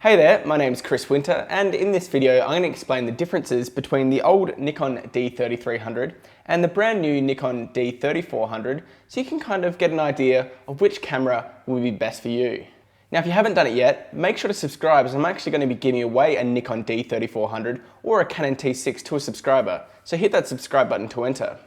Hey there, my name's Chris Winter, and in this video I'm going to explain the differences between the old Nikon D3300 and the brand new Nikon D3400 so you can kind of get an idea of which camera will be best for you. Now if you haven't done it yet, make sure to subscribe as I'm actually going to be giving away a Nikon D3400 or a Canon T6 to a subscriber, so hit that subscribe button to enter.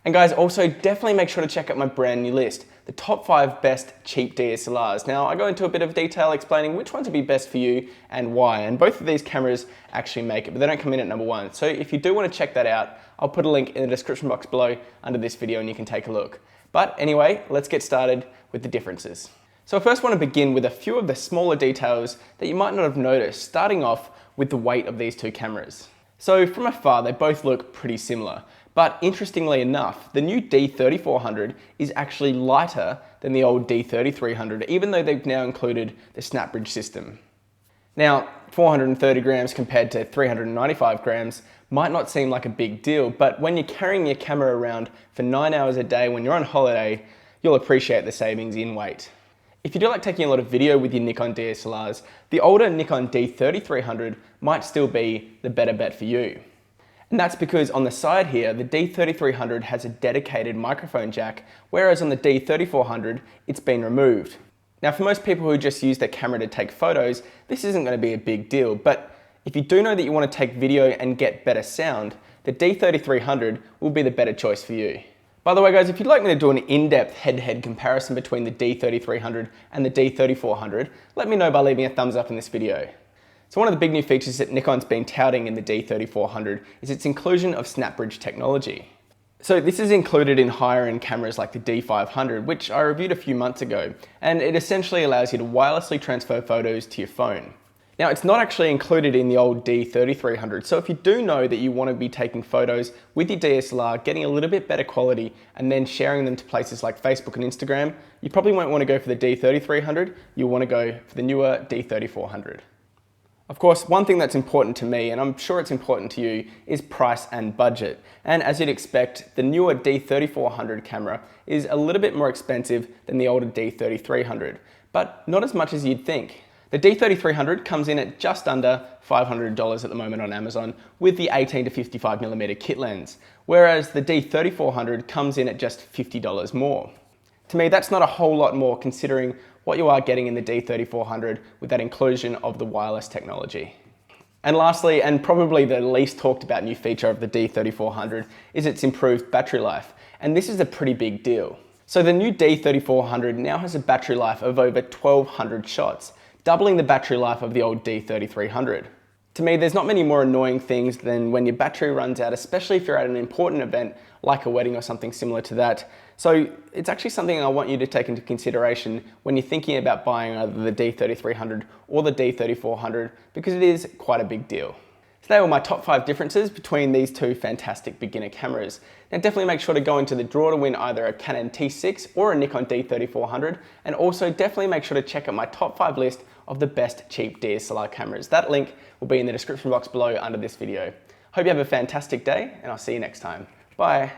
And guys, also definitely make sure to check out my brand new list, the top 5 best cheap DSLRs. Now I go into a bit of detail explaining which ones would be best for you and why, and both of these cameras actually make it, but they don't come in at number 1. So if you do want to check that out, I'll put a link in the description box below under this video and you can take a look. But anyway, let's get started with the differences. So I first want to begin with a few of the smaller details that you might not have noticed, starting off with the weight of these two cameras. So from afar, they both look pretty similar. But interestingly enough, the new D3400 is actually lighter than the old D3300, even though they've now included the Snapbridge system. Now, 430 grams compared to 395 grams might not seem like a big deal, but when you're carrying your camera around for 9 hours a day when you're on holiday, you'll appreciate the savings in weight. If you do like taking a lot of video with your Nikon DSLRs, the older Nikon D3300 might still be the better bet for you. And that's because on the side here, the D3300 has a dedicated microphone jack, whereas on the D3400, it's been removed. Now for most people who just use their camera to take photos, this isn't going to be a big deal, but if you do know that you want to take video and get better sound, the D3300 will be the better choice for you. By the way guys, if you'd like me to do an in-depth head-to-head comparison between the D3300 and the D3400, let me know by leaving a thumbs up in this video. So one of the big new features that Nikon's been touting in the D3400 is its inclusion of Snapbridge technology. So this is included in higher end cameras like the D500, which I reviewed a few months ago, and it essentially allows you to wirelessly transfer photos to your phone. Now it's not actually included in the old D3300, so if you do know that you want to be taking photos with your DSLR, getting a little bit better quality, and then sharing them to places like Facebook and Instagram, you probably won't want to go for the D3300, you'll want to go for the newer D3400. Of course, one thing that's important to me, and I'm sure it's important to you, is price and budget. And as you'd expect, the newer D3400 camera is a little bit more expensive than the older D3300, but not as much as you'd think. The D3300 comes in at just under $500 at the moment on Amazon with the 18 to 55mm kit lens, whereas the D3400 comes in at just $50 more. To me, that's not a whole lot more considering what you are getting in the D3400 with that inclusion of the wireless technology. And lastly, and probably the least talked about new feature of the D3400 is its improved battery life. And this is a pretty big deal. So the new D3400 now has a battery life of over 1200 shots, doubling the battery life of the old D3300. To me, there's not many more annoying things than when your battery runs out, especially if you're at an important event like a wedding or something similar to that. So it's actually something I want you to take into consideration when you're thinking about buying either the D3300 or the D3400, because it is quite a big deal. So they were my top 5 differences between these two fantastic beginner cameras. Now definitely make sure to go into the draw to win either a Canon T6 or a Nikon D3400, and also definitely make sure to check out my top 5 list of the best cheap DSLR cameras. That link will be in the description box below under this video. Hope you have a fantastic day, and I'll see you next time. Bye.